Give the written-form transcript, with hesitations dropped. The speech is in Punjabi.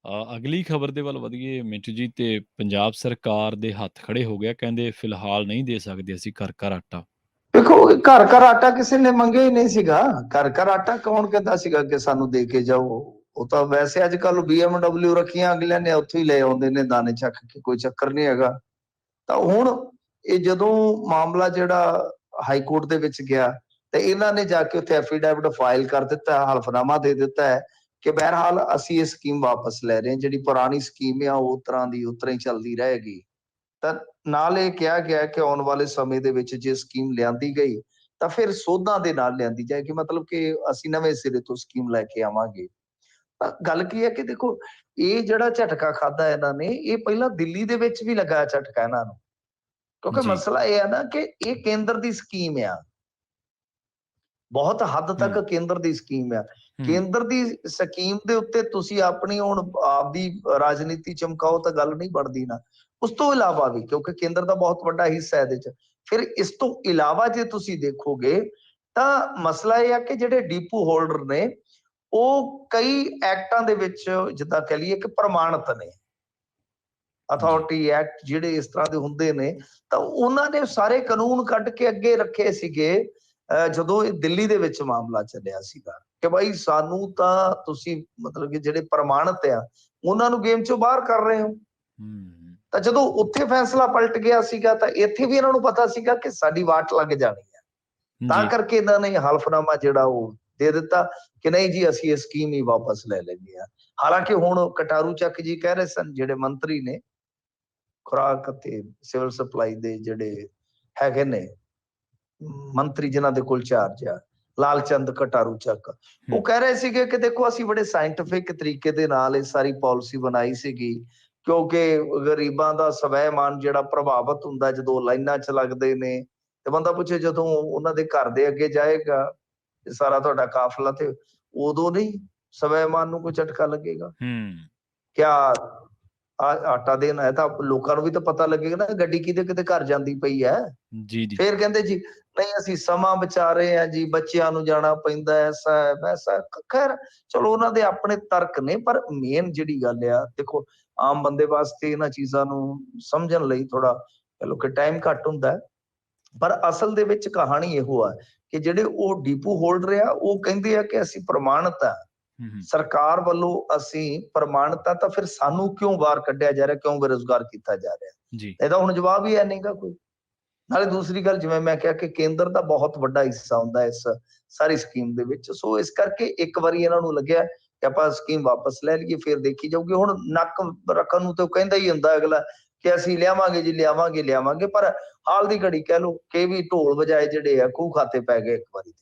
ਅਗਲੀ ਖਬਰ ਦੇ ਵੱਲ ਵਧੀਏ ਮਿੰਟੂ ਜੀ। ਤੇ ਪੰਜਾਬ ਸਰਕਾਰ ਦੇ ਹੱਥ ਖੜੇ ਹੋ ਗਿਆ, ਕਹਿੰਦੇ ਫਿਲਹਾਲ ਨਹੀਂ ਦੇ ਸਕਦੇ ਅਸੀਂ ਘਰ ਘਰ ਆਟਾ। ਦੇਖੋ, ਘਰ ਘਰ ਆਟਾ ਕਿਸੇ ਨੇ ਮੰਗਿਆ ਹੀ ਨਹੀਂ ਸੀਗਾ। ਘਰ ਘਰ ਆਟਾ ਕੌਣ ਕਹਿੰਦਾ ਸੀਗਾ ਕਿ ਸਾਨੂੰ ਦੇ ਕੇ ਜਾਓ। ਉਹ ਤਾਂ ਵੈਸੇ ਅੱਜ ਕੱਲ BMW ਰੱਖੀਆਂ ਅਗਲਿਆਂ ਨੇ, ਉੱਥੋਂ ਹੀ ਲੈ ਆਉਂਦੇ ਨੇ ਦਾਣੇ ਚੱਕ ਕੇ, ਕੋਈ ਚੱਕਰ ਨਹੀਂ ਹੈਗਾ। ਤਾਂ ਹੁਣ ਇਹ ਜਦੋਂ ਮਾਮਲਾ ਜਿਹੜਾ ਹਾਈ ਕੋਰਟ ਦੇ ਵਿੱਚ ਗਿਆ ਤੇ ਇਹਨਾਂ ਨੇ ਜਾ ਕੇ ਉੱਥੇ ਐਫੀਡੈਵਿਟ ਫਾਈਲ ਕਰ ਦਿੱਤਾ, ਹਲਫਨਾਮਾ ਦੇ ਦਿੱਤਾ ਹੈ ਕਿ ਬਹਰਹਾਲ ਅਸੀਂ ਇਹ ਸਕੀਮ ਵਾਪਸ ਲੈ ਰਹੇ ਹਾਂ। ਜਿਹੜੀ ਪੁਰਾਣੀ ਸਕੀਮ ਆ ਉਹ ਤਰ੍ਹਾਂ ਦੀ ਉਤਰਾਂ ਹੀ ਚੱਲਦੀ ਰਹੇਗੀ। ਤਾਂ ਨਾਲ ਇਹ ਕਿਹਾ ਗਿਆ ਕਿ ਆਉਣ ਵਾਲੇ ਸਮੇਂ ਦੇ ਵਿੱਚ ਜੇ ਸਕੀਮ ਲਿਆਂਦੀ ਗਈ ਤਾਂ ਫਿਰ ਸੋਧਾਂ ਦੇ ਨਾਲ ਲਿਆਂਦੀ ਜਾਏਗੀ, ਮਤਲਬ ਕਿ ਅਸੀਂ ਨਵੇਂ ਸਿਰੇ ਤੋਂ ਸਕੀਮ ਲੈ ਕੇ ਆਵਾਂਗੇ। ਤਾਂ ਗੱਲ ਕੀ ਹੈ ਕਿ ਦੇਖੋ, ਇਹ ਜਿਹੜਾ ਝਟਕਾ ਖਾਦਾ ਇਹਨਾਂ ਨੇ, ਇਹ ਪਹਿਲਾਂ ਦਿੱਲੀ ਦੇ ਵਿੱਚ ਵੀ ਲੱਗਾ ਝਟਕਾ ਇਹਨਾਂ ਨੂੰ, ਕਿਉਂਕਿ ਜੀ ਮਸਲਾ ਇਹ ਹੈ ਨਾ ਕਿ ਇਹ ਕੇਂਦਰ ਦੀ ਸਕੀਮ ਆ, ਬਹੁਤ ਹੱਦ ਤੱਕ ਕੇਂਦਰ ਦੀ ਸਕੀਮ ਆ। ਕੇਂਦਰ ਦੀ ਸਕੀਮ ਦੇ ਉੱਤੇ ਤੁਸੀਂ ਆਪਣੀ ਹੁਣ ਆਪਦੀ ਰਾਜਨੀਤੀ ਚਮਕਾਓ ਤਾਂ ਗੱਲ ਨਹੀਂ ਬਣਦੀ ਨਾ। ਉਸ ਤੋਂ ਇਲਾਵਾ ਵੀ ਕਿਉਂਕਿ ਕੇਂਦਰ ਦਾ ਬਹੁਤ ਵੱਡਾ ਹਿੱਸਾ ਇਹਦੇ ਚ, ਫਿਰ ਇਸ ਤੋਂ ਇਲਾਵਾ ਜੇ ਤੁਸੀਂ ਦੇਖੋਗੇ ਤਾਂ ਮਸਲਾ ਇਹ ਆ ਕਿ ਜਿਹੜੇ ਡੀਪੂ ਹੋਲਡਰ ਨੇ ਉਹ ਕਈ ਐਕਟਾਂ ਦੇ ਵਿੱਚ ਜਿੱਦਾਂ ਕਹ ਲਈਏ ਕਿ ਪ੍ਰਮਾਣਿਤ ਨੇ, ਅਥਾਰਟੀ ਐਕਟ ਜਿਹੜੇ ਇਸ ਤਰ੍ਹਾਂ ਦੇ ਹੁੰਦੇ ਨੇ, ਤਾਂ ਉਹਨਾਂ ਨੇ ਸਾਰੇ ਕਾਨੂੰਨ ਕੱਢ ਕੇ ਅੱਗੇ ਰੱਖੇ ਸੀਗੇ ਜਦੋਂ ਇਹ ਦਿੱਲੀ ਦੇ ਵਿੱਚ ਮਾਮਲਾ ਚੱਲਿਆ ਸੀਗਾ ਕਿ ਭਾਈ ਸਾਨੂੰ ਤਾਂ ਤੁਸੀਂ ਮਤਲਬ ਕਿ ਜਿਹੜੇ ਪ੍ਰਮਾਣਿਤ ਆ ਉਹਨਾਂ ਨੂੰ ਗੇਮ ਚੋਂ ਬਾਹਰ ਕਰ ਰਹੇ ਹੋ। ਤਾਂ ਜਦੋਂ ਉੱਥੇ ਫੈਸਲਾ ਪਲਟ ਗਿਆ ਸੀਗਾ ਤਾਂ ਇੱਥੇ ਵੀ ਇਹਨਾਂ ਨੂੰ ਪਤਾ ਸੀਗਾ ਕਿ ਸਾਡੀ ਵਾਟ ਲੱਗ ਜਾਣੀ ਹੈ, ਤਾਂ ਕਰਕੇ ਇਹਨਾਂ ਨੇ ਹਲਫਨਾਮਾ ਜਿਹੜਾ ਉਹ ਦੇ ਦਿੱਤਾ ਕਿ ਨਹੀਂ ਜੀ ਅਸੀਂ ਇਹ ਸਕੀਮ ਹੀ ਵਾਪਸ ਲੈ ਲੈਂਦੇ ਹਾਂ। ਹਾਲਾਂਕਿ ਹੁਣ ਕਟਾਰੂ ਚੱਕ ਜੀ ਕਹਿ ਰਹੇ ਸਨ, ਜਿਹੜੇ ਮੰਤਰੀ ਨੇ ਖੁਰਾਕ ਅਤੇ ਸਿਵਲ ਸਪਲਾਈ ਦੇ ਜਿਹੜੇ ਹੈਗੇ ਨੇ ਮੰਤਰੀ ਜਿਨ੍ਹਾਂ ਦੇ ਕੋਲ ਚਾਰਜ ਆ, ਲਾਲ ਚੰਦ ਕਟਾਰੂ ਚੱਕ, ਉਹ ਕਹਿ ਰਹੇ ਸੀਗੇ ਕਿ ਦੇਖੋ ਅਸੀਂ ਬੜੇ ਸਾਇੰਟਿਫਿਕ ਤਰੀਕੇ ਦੇ ਨਾਲ ਇਹ ਸਾਰੀ ਪਾਲਿਸੀ ਬਣਾਈ ਸੀਗੀ, ਕਿਉਂਕਿ ਗਰੀਬਾਂ ਦਾ ਸਵੈਮਾਨ ਜਿਹੜਾ ਪ੍ਰਭਾਵਿਤ ਹੁੰਦਾ ਜਦੋਂ ਲਾਈਨਾਂ 'ਚ ਲੱਗਦੇ ਨੇ, ਤੇ ਬੰਦਾ ਪੁੱਛੇ ਜਦੋਂ ਉਹਨਾਂ ਦੇ ਘਰ ਦੇ ਅੱਗੇ ਜਾਏਗਾ ਸਾਰਾ ਤੁਹਾਡਾ ਕਾਫਲਾ, ਤੇ ਉਦੋਂ ਨਹੀਂ ਸਵੈਮਾਨ ਨੂੰ ਕੋਈ ਝਟਕਾ ਲੱਗੇਗਾ। ਕਿਆ ਆਟਾ ਦੇਣਾ ਹੈ ਤਾਂ ਲੋਕਾਂ ਨੂੰ ਵੀ ਤਾਂ ਪਤਾ ਲੱਗੇਗਾ ਨਾ ਗੱਡੀ ਕਿਤੇ ਕਿਤੇ ਘਰ ਜਾਂਦੀ ਪਈ ਹੈ। ਫਿਰ ਕਹਿੰਦੇ ਜੀ ਨਹੀਂ ਅਸੀਂ ਸਮਾਂ ਬਚਾ ਰਹੇ ਹਾਂ ਜੀ, ਬੱਚਿਆਂ ਨੂੰ ਜਾਣਾ ਪੈਂਦਾ ਐਸਾ ਹੈ ਵੈਸਾ। ਖੈਰ ਚਲੋ ਉਹਨਾਂ ਦੇ ਆਪਣੇ ਤਰਕ ਨੇ, ਪਰ ਮੇਨ ਜਿਹੜੀ ਗੱਲ ਆ ਦੇਖੋ ਆਮ ਬੰਦੇ ਵਾਸਤੇ ਇਹਨਾਂ ਚੀਜ਼ਾਂ ਨੂੰ ਸਮਝਣ ਲਈ ਥੋੜਾ ਕਹ ਲਓ ਕਿ ਟਾਈਮ ਘੱਟ ਹੁੰਦਾ ਹੈ, ਪਰ ਅਸਲ ਦੇ ਵਿੱਚ ਕਹਾਣੀ ਇਹੋ ਆ ਕਿ ਜਿਹੜੇ ਉਹ ਡੀਪੂ ਹੋਲਡਰ ਆ ਉਹ ਕਹਿੰਦੇ ਆ ਕਿ ਅਸੀਂ ਪ੍ਰਮਾਣਿਤ ਆ, ਸਰਕਾਰ ਵੱਲੋਂ ਅਸੀਂ ਪ੍ਰਮਾਣਿਤ ਆ, ਤਾਂ ਫਿਰ ਸਾਨੂੰ ਕਿਉਂ ਬਾਹਰ ਕੱਢਿਆ ਜਾ ਰਿਹਾ, ਕਿਉਂ ਬੇਰੁਜ਼ਗਾਰ ਕੀਤਾ ਜਾ ਰਿਹਾ? ਇਹਦਾ ਹੁਣ ਜਵਾਬ ਹੀ ਹੈ ਨਹੀਂਗਾ ਕੋਈ। ਨਾਲੇ ਦੂਸਰੀ ਗੱਲ, ਜਿਵੇਂ ਮੈਂ ਕਿਹਾ ਕਿ ਕੇਂਦਰ ਦਾ ਬਹੁਤ ਵੱਡਾ ਹਿੱਸਾ ਹੁੰਦਾ ਇਸ ਸਾਰੀ ਸਕੀਮ ਦੇ ਵਿੱਚ, ਸੋ ਇਸ ਕਰਕੇ ਇੱਕ ਵਾਰੀ ਇਹਨਾਂ ਨੂੰ ਲੱਗਿਆ ਕਿ ਆਪਾਂ ਸਕੀਮ ਵਾਪਸ ਲੈ ਲਈਏ, ਫਿਰ ਦੇਖੀ ਜਾਊਗੀ। ਹੁਣ ਨੱਕ ਰੱਖਣ ਨੂੰ ਤੇ ਉਹ ਕਹਿੰਦਾ ਹੀ ਹੁੰਦਾ ਅਗਲਾ ਕਿ ਅਸੀਂ ਲਿਆਵਾਂਗੇ ਜੀ, ਲਿਆਵਾਂਗੇ, ਪਰ ਹਾਲ ਦੀ ਘੜੀ ਕਹਿ ਲਓ ਕਿ ਵੀ ਢੋਲ ਵਜਾਏ ਜਿਹੜੇ ਆ ਖੂਹ ਖਾਤੇ ਪੈ ਗਏ ਇੱਕ ਵਾਰੀ।